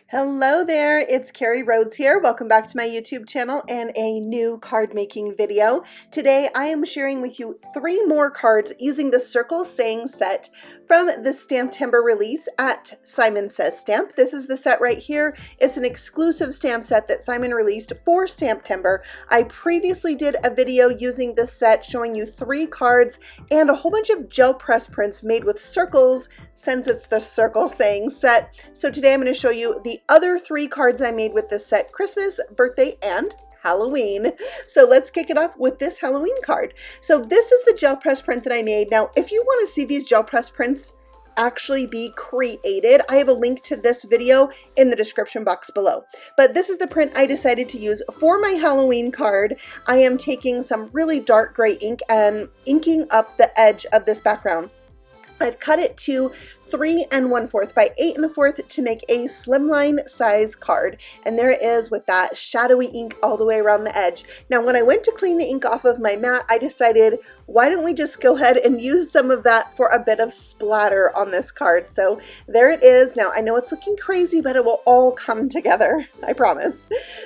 Hello there, it's Carrie Rhodes here. Welcome back to my YouTube channel and a new card making video. Today I am sharing with you 3 more cards using the Circle Saying set from the STAMPtember release at Simon Says Stamp. This is the set right here. It's an exclusive stamp set that Simon released for STAMPtember. I previously did a video using this set showing you 3 cards and a whole bunch of gel press prints made with circles since it's the Circle Saying set. So today I'm going to show you the other 3 cards I made with this set: Christmas, birthday, and Halloween. So let's kick it off with this Halloween card. So this is the gel press print that I made. Now, if you want to see these gel press prints actually be created, I have a link to this video in the description box below. But this is the print I decided to use for my Halloween card. I am taking some really dark gray ink and inking up the edge of this background. I've cut it to 3 1/4 by 8 1/4 to make a slimline size card. And there it is with that shadowy ink all the way around the edge. Now, when I went to clean the ink off of my mat, I decided, why don't we just go ahead and use some of that for a bit of splatter on this card. So there it is. Now, I know it's looking crazy, but it will all come together, I promise.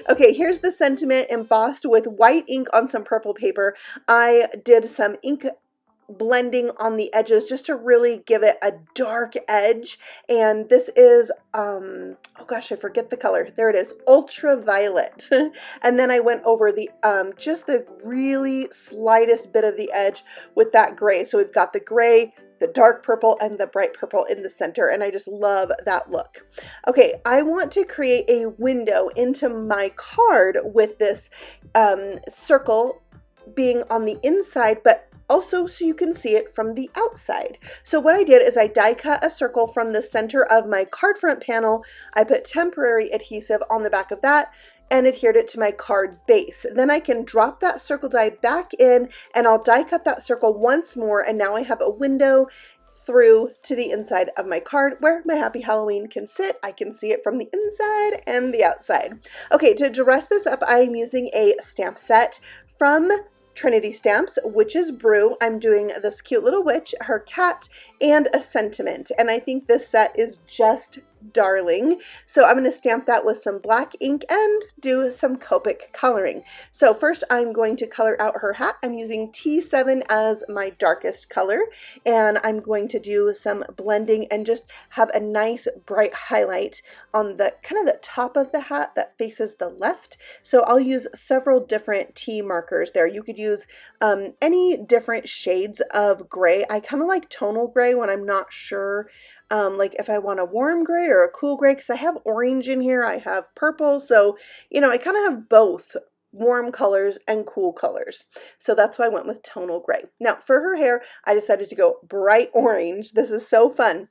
Okay, here's the sentiment embossed with white ink on some purple paper. I did some ink blending on the edges just to really give it a dark edge, and this is oh gosh, I forget the color. There it is, ultraviolet. And then I went over the just the really slightest bit of the edge with that gray. So we've got the gray, the dark purple, and the bright purple in the center, and I just love that look. Okay, I want to create a window into my card with this circle being on the inside, but also so you can see it from the outside. So what I did is I die cut a circle from the center of my card front panel. I put temporary adhesive on the back of that and adhered it to my card base. Then I can drop that circle die back in and I'll die cut that circle once more, and now I have a window through to the inside of my card where my Happy Halloween can sit. I can see it from the inside and the outside. Okay, to dress this up, I'm using a stamp set from Trinity Stamps, which is BREW. I'm doing this cute little witch, her cat, and a sentiment, and I think this set is just darling. So I'm going to stamp that with some black ink and do some Copic coloring. So first I'm going to color out her hat. I'm using T7 as my darkest color, and I'm going to do some blending and just have a nice bright highlight on the kind of the top of the hat that faces the left. So I'll use several different T markers there. You could use any different shades of gray. I kind of like tonal gray when I'm not sure like if I want a warm gray or a cool gray, because I have orange in here, I have purple, so you know, I kind of have both warm colors and cool colors. So that's why I went with tonal gray. Now for her hair, I decided to go bright orange. This is so fun.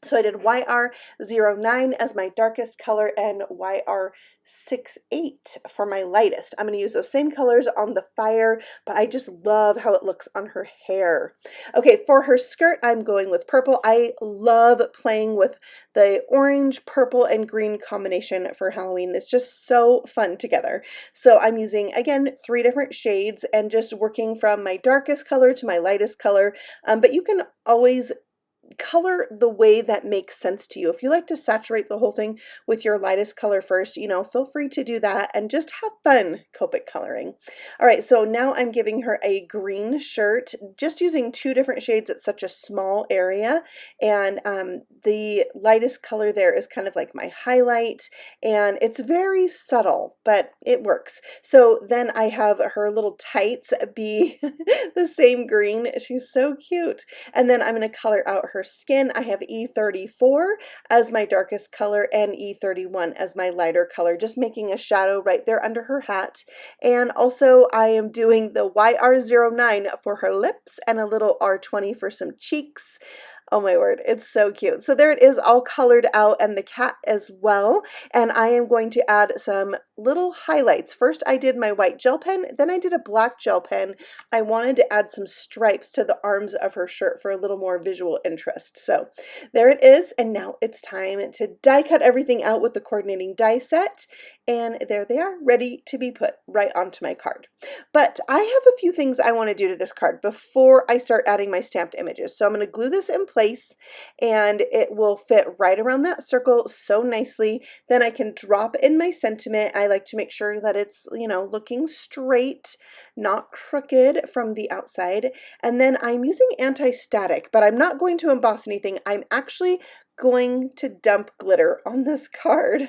So I did YR09 as my darkest color and YR68 for my lightest. I'm going to use those same colors on the fire, but I just love how it looks on her hair. Okay, for her skirt, I'm going with purple. I love playing with the orange, purple, and green combination for Halloween. It's just so fun together. So I'm using, again, 3 different shades and just working from my darkest color to my lightest color, but you can always color the way that makes sense to you. If you like to saturate the whole thing with your lightest color first, you know, feel free to do that and just have fun Copic coloring. All right, so now I'm giving her a green shirt, just using 2 different shades at such a small area, and the lightest color there is kind of like my highlight, and it's very subtle, but it works. So then I have her little tights be the same green. She's so cute. And then I'm going to color out her skin. I have E34 as my darkest color and E31 as my lighter color, just making a shadow right there under her hat. And also I am doing the YR09 for her lips and a little R20 for some cheeks. Oh my word, it's so cute. So there it is, all colored out, and the cat as well. And I am going to add some little highlights. First I did my white gel pen, then I did a black gel pen. I wanted to add some stripes to the arms of her shirt for a little more visual interest. So there it is, and now it's time to die cut everything out with the coordinating die set, and there they are, ready to be put right onto my card. But I have a few things I want to do to this card before I start adding my stamped images. So I'm going to glue this in place, and it will fit right around that circle so nicely. Then I can drop in my sentiment. I like to make sure that it's, you know, looking straight, not crooked from the outside. And then I'm using anti-static, but I'm not going to emboss anything. I'm actually going to dump glitter on this card.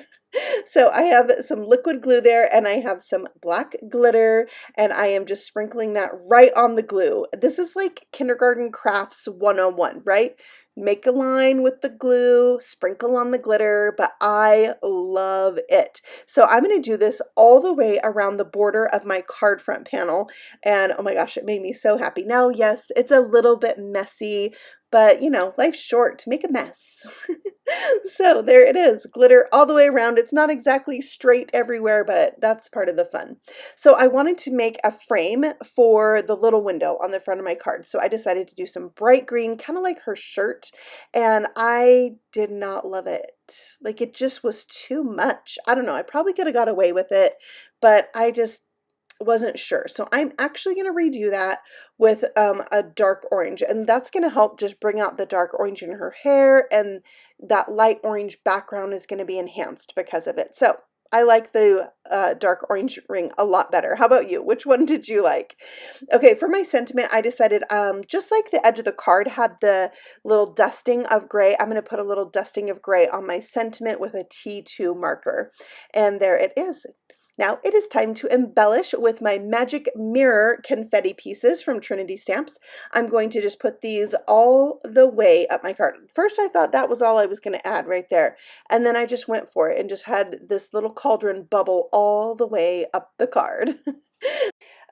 So I have some liquid glue there, and I have some black glitter, and I am just sprinkling that right on the glue. This is like kindergarten crafts 101, right? Make a line with the glue, sprinkle on the glitter, but I love it. So I'm going to do this all the way around the border of my card front panel, and oh my gosh, it made me so happy. Now, yes, it's a little bit messy, but you know, life's short, make a mess. So there it is, glitter all the way around. It's not exactly straight everywhere, but that's part of the fun. So I wanted to make a frame for the little window on the front of my card. So I decided to do some bright green, kind of like her shirt, and I did not love it. Like, it just was too much. I don't know, I probably could have got away with it, but I just wasn't sure. So I'm actually going to redo that with a dark orange, and that's going to help just bring out the dark orange in her hair, and that light orange background is going to be enhanced because of it. So I like the dark orange ring a lot better. How about you? Which one did you like? Okay, for my sentiment, I decided just like the edge of the card had the little dusting of gray, I'm going to put a little dusting of gray on my sentiment with a T2 marker. And there it is. Now it is time to embellish with my magic mirror confetti pieces from Trinity Stamps. I'm going to just put these all the way up my card. First I thought that was all I was going to add right there, and then I just went for it and just had this little cauldron bubble all the way up the card.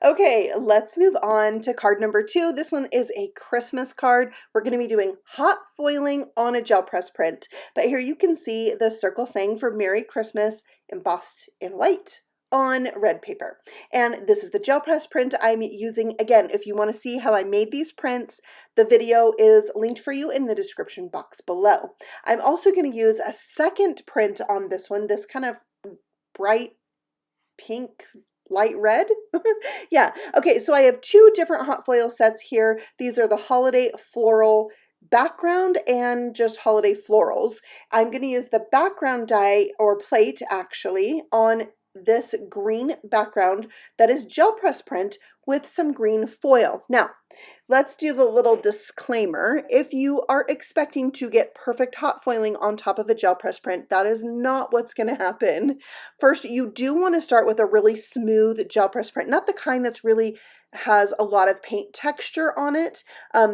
Okay, let's move on to card number 2. This one is a Christmas card. We're going to be doing hot foiling on a gel press print. But here you can see the circle saying for Merry Christmas embossed in white on red paper. And this is the gel press print I'm using. Again, if you want to see how I made these prints, the video is linked for you in the description box below. I'm also going to use a second print on this one, this kind of bright pink, light red. Yeah. Okay, so I have 2 different hot foil sets here. These are the holiday floral background and just holiday florals. I'm going to use the background die or plate actually on this green background that is gel press print with some green foil. Now, let's do the little disclaimer. If you are expecting to get perfect hot foiling on top of a gel press print, that is not what's going to happen. First, you do want to start with a really smooth gel press print, not the kind that's really has a lot of paint texture on it.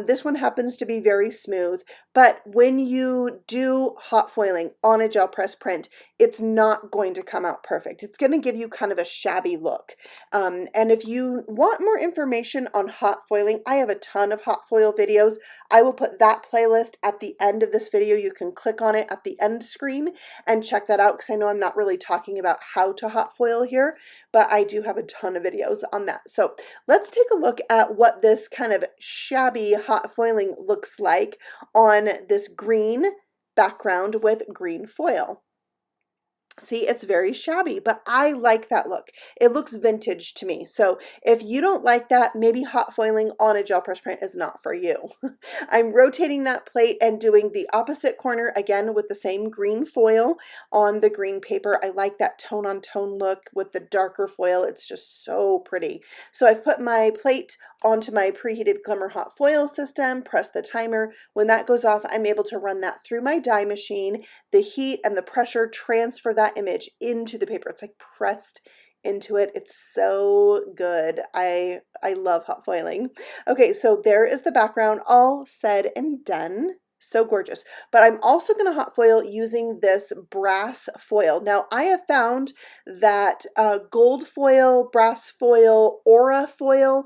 This one happens to be very smooth, but when you do hot foiling on a gel press print, it's not going to come out perfect. It's going to give you kind of a shabby look. And if you want more information on hot foiling, I have a ton of hot foil videos. I will put that playlist at the end of this video. You can click on it at the end screen and check that out, because I know I'm not really talking about how to hot foil here, but I do have a ton of videos on that. So let's take a look at what this kind of shabby hot foiling looks like on this green background with green foil. See, it's very shabby, but I like that look. It looks vintage to me. So if you don't like that, maybe hot foiling on a gel press print is not for you. I'm rotating that plate and doing the opposite corner again with the same green foil on the green paper. I like that tone on tone look with the darker foil. It's just so pretty. So I've put my plate onto my preheated glimmer hot foil system, press the timer. When that goes off, I'm able to run that through my die machine. The heat and the pressure transfer that image into the paper. It's like pressed into it. It's so good. I love hot foiling. Okay, so there is the background all said and done. So gorgeous. But I'm also going to hot foil using this brass foil. Now I have found that gold foil, brass foil, aura foil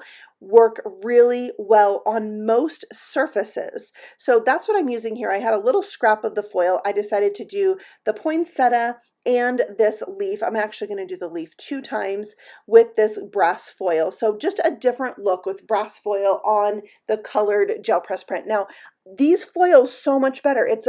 work really well on most surfaces. So that's what I'm using here. I had a little scrap of the foil. I decided to do the poinsettia and this leaf. I'm actually going to do the leaf 2 times with this brass foil. So just a different look with brass foil on the colored gel press print. Now, these foils so much better. It's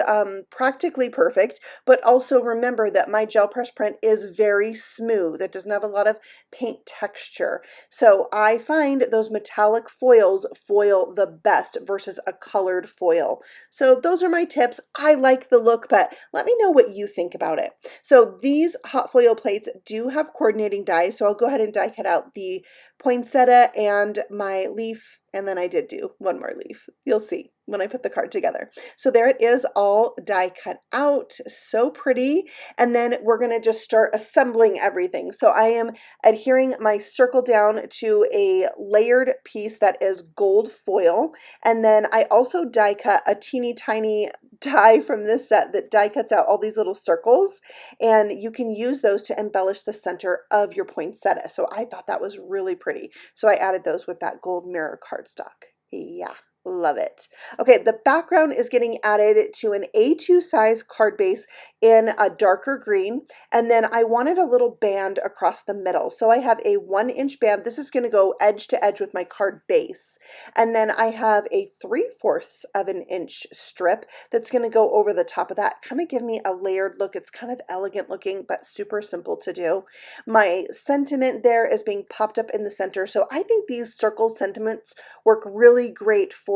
practically perfect, but also remember that my gel press print is very smooth. It doesn't have a lot of paint texture. So I find those metallic foils foil the best versus a colored foil. So those are my tips. I like the look, but let me know what you think about it. So these hot foil plates do have coordinating dies, so I'll go ahead and die cut out the poinsettia and my leaf, and then I did do one more leaf. You'll see when I put the card together. So there it is, all die cut out, so pretty. And then we're gonna just start assembling everything. So I am adhering my circle down to a layered piece that is gold foil. And then I also die cut a teeny tiny die from this set that die cuts out all these little circles, and you can use those to embellish the center of your poinsettia. So I thought that was really pretty. So I added those with that gold mirror cardstock. Yeah. Love it. Okay, the background is getting added to an A2 size card base in a darker green, and then I wanted a little band across the middle. So I have a 1-inch band. This is going to go edge to edge with my card base. And then I have a 3/4 of an inch strip that's going to go over the top of that, kind of give me a layered look. It's kind of elegant looking, but super simple to do. My sentiment there is being popped up in the center. So I think these circle sentiments work really great for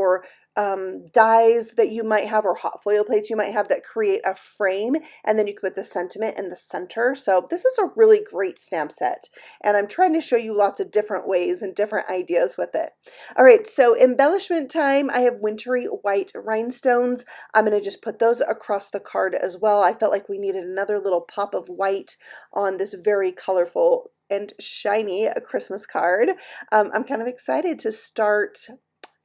dies that you might have, or hot foil plates you might have, that create a frame, and then you can put the sentiment in the center. So this is a really great stamp set, and I'm trying to show you lots of different ways and different ideas with it. All right, so embellishment time. I have wintry white rhinestones. I'm going to just put those across the card as well. I felt like we needed another little pop of white on this very colorful and shiny Christmas card. I'm kind of excited to start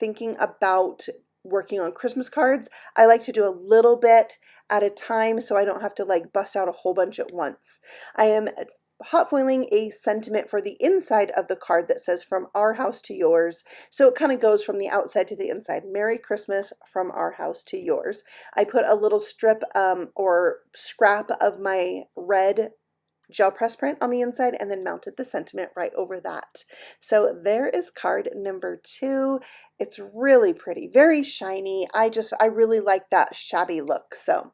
thinking about working on Christmas cards. I like to do a little bit at a time so I don't have to like bust out a whole bunch at once. I am hot foiling a sentiment for the inside of the card that says "From our house to yours." So it kind of goes from the outside to the inside. Merry Christmas from our house to yours. I put a little strip or scrap of my red gel press print on the inside and then mounted the sentiment right over that. So there is card number 2. It's really pretty, very shiny. I really like that shabby look. So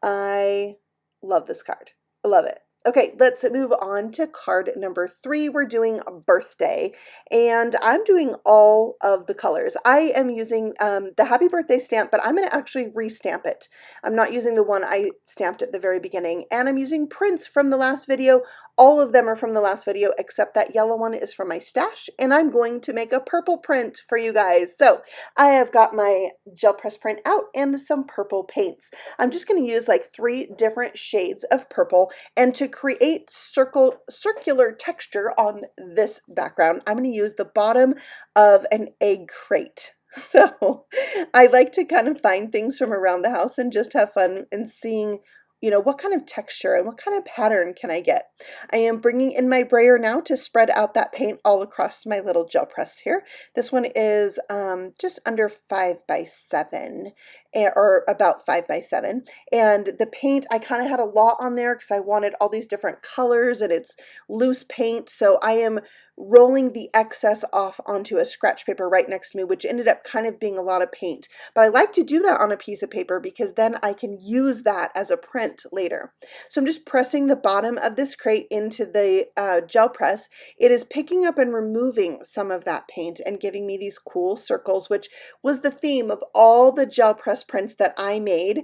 I love this card. I love it. Okay, let's move on to card number 3. We're doing a birthday, and I'm doing all of the colors. I am using the happy birthday stamp, but I'm going to actually restamp it. I'm not using the one I stamped at the very beginning, and I'm using prints from the last video. All of them are from the last video, except that yellow one is from my stash, and I'm going to make a purple print for you guys. So I have got my gel press print out and some purple paints. I'm just going to use like 3 different shades of purple, and to create circular texture on this background, I'm going to use the bottom of an egg crate. So I like to kind of find things from around the house and just have fun and seeing, you know, what kind of texture and what kind of pattern can I get. I am bringing in my brayer now to spread out that paint all across my little gel press here. This one is just under 5 by 7, or about 5 by 7. And the paint, I kind of had a lot on there because I wanted all these different colors, and it's loose paint. So I am rolling the excess off onto a scratch paper right next to me, which ended up kind of being a lot of paint. But I like to do that on a piece of paper because then I can use that as a print later. So I'm just pressing the bottom of this crate into the gel press. It is picking up and removing some of that paint and giving me these cool circles, which was the theme of all the gel press prints that I made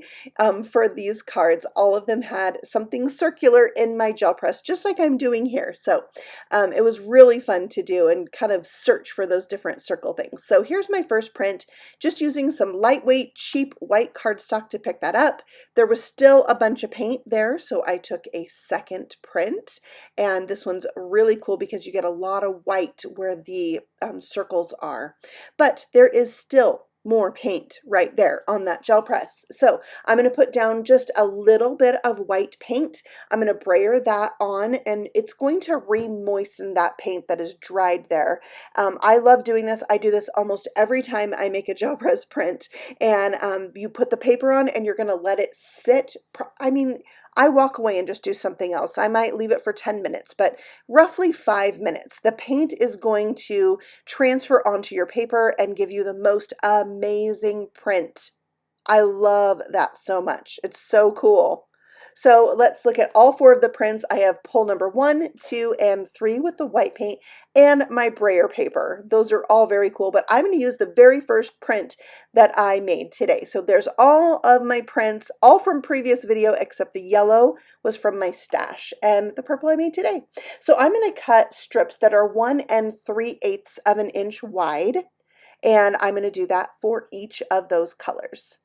for these cards. All of them had something circular in my gel press, just like I'm doing here. So it was really fun to do and kind of search for those different circle things. So here's my first print, just using some lightweight, cheap white cardstock to pick that up. There was still a bunch of paint there, so I took a second print, and this one's really cool because you get a lot of white where the circles are. But there is still more paint right there on that gel press. So I'm going to put down just a little bit of white paint. I'm going to brayer that on, and it's going to re-moisten that paint that is dried there. I love doing this. I do this almost every time I make a gel press print, and you put the paper on and you're going to let it sit. I mean, I walk away and just do something else. I might leave it for 10 minutes, but roughly 5 minutes. The paint is going to transfer onto your paper and give you the most amazing print. I love that so much. It's so cool. So let's look at all 4 of the prints. I have pull number 1, 2, and 3 with the white paint and my brayer paper. Those are all very cool, but I'm going to use the very first print that I made today. So there's all of my prints, all from previous video, except the yellow was from my stash and the purple I made today. So I'm going to cut strips that are 1 3/8 of an inch wide, and I'm going to do that for each of those colors.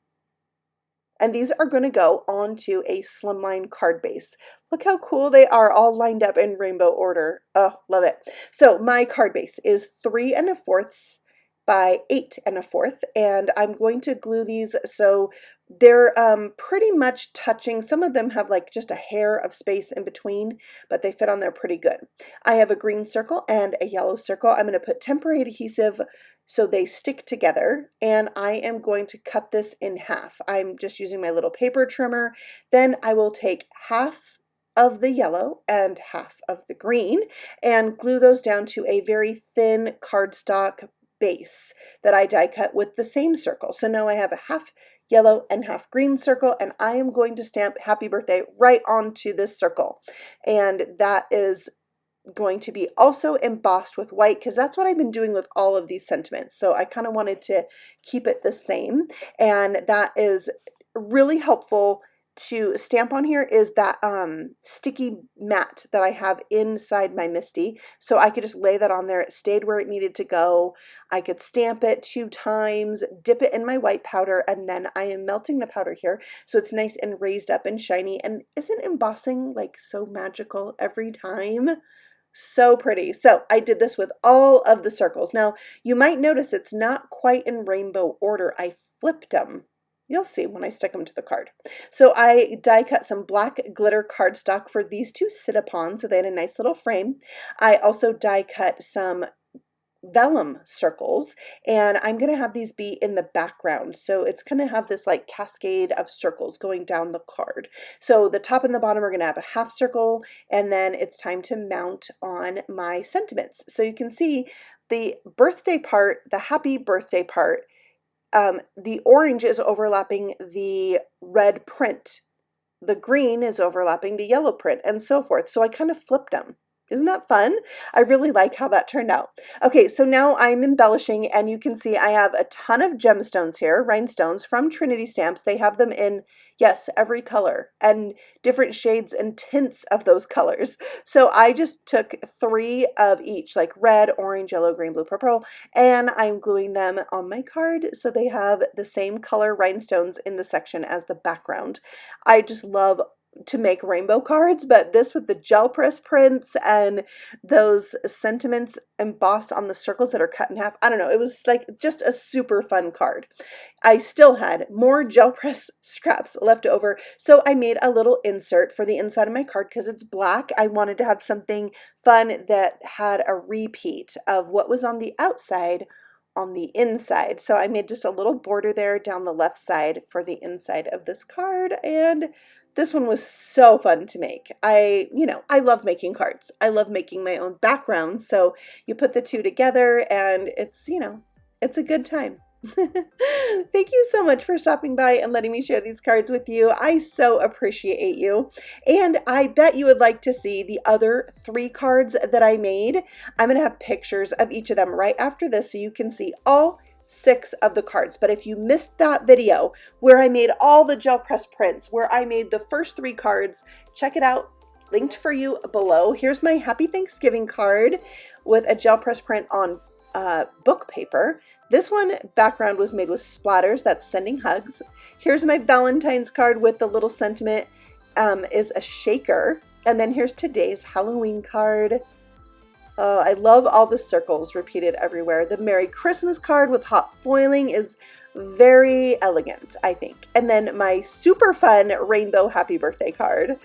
And these are going to go onto a slimline card base. Look how cool they are, all lined up in rainbow order. Oh, love it. So my card base is 3 1/4 by 8 1/4, and I'm going to glue these so they're pretty much touching. Some of them have like just a hair of space in between, but they fit on there pretty good. I have a green circle and a yellow circle. I'm going to put temporary adhesive so they stick together, and I am going to cut this in half. I'm just using my little paper trimmer. Then I will take half of the yellow and half of the green and glue those down to a very thin cardstock base that I die cut with the same circle. So now I have a half yellow and half green circle, and I am going to stamp happy birthday right onto this circle. And that is going to be also embossed with white, because that's what I've been doing with all of these sentiments. So I kind of wanted to keep it the same, and that is really helpful to stamp on here is that sticky mat that I have inside my MISTI. So I could just lay that on there. It stayed where it needed to go. I could stamp it 2 times, dip it in my white powder, and then I am melting the powder here so it's nice and raised up and shiny. And isn't embossing like so magical every time? So pretty. So I did this with all of the circles. Now you might notice it's not quite in rainbow order. I flipped them. You'll see when I stick them to the card. So I die cut some black glitter cardstock for these to sit upon, so they had a nice little frame. I also die cut some vellum circles, and I'm going to have these be in the background. So it's going to have this like cascade of circles going down the card. So the top and the bottom are going to have a half circle, and then it's time to mount on my sentiments. So you can see the birthday part, the happy birthday part, the orange is overlapping the red print. The green is overlapping the yellow print, and so forth. So I kind of flipped them. Isn't that fun? I really like how that turned out. Okay, so now I'm embellishing, and you can see I have a ton of gemstones here, rhinestones from Trinity Stamps. They have them in, yes, every color and different shades and tints of those colors. So I just took 3 of each, like red, orange, yellow, green, blue, purple, and I'm gluing them on my card so they have the same color rhinestones in the section as the background. I just love to make rainbow cards, but this with the gel press prints and those sentiments embossed on the circles that are cut in half, I don't know, it was like just a super fun card. I still had more gel press scraps left over, so I made a little insert for the inside of my card because it's black. I wanted to have something fun that had a repeat of what was on the outside on the inside. So I made just a little border there down the left side for the inside of this card, and this one was so fun to make. I love making cards. I love making my own backgrounds. So you put the two together and it's a good time. Thank you so much for stopping by and letting me share these cards with you. I so appreciate you. And I bet you would like to see the other 3 cards that I made. I'm going to have pictures of each of them right after this so you can see all 6 of the cards. But if you missed that video where I made all the gel press prints, where I made the first 3 cards, check it out, linked for you below. Here's my Happy Thanksgiving card with a gel press print on book paper. This one background was made with splatters, that's sending hugs. Here's my Valentine's card with the little sentiment is a shaker. And then here's today's Halloween card. I love all the circles repeated everywhere. The Merry Christmas card with hot foiling is very elegant, I think. And then my super fun rainbow happy birthday card.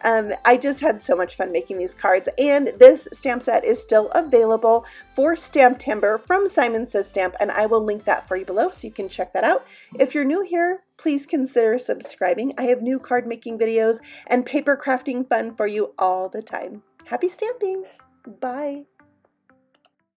I just had so much fun making these cards, and this stamp set is still available for STAMPtember from Simon Says Stamp, and I will link that for you below so you can check that out. If you're new here, please consider subscribing. I have new card making videos and paper crafting fun for you all the time. Happy stamping! Bye!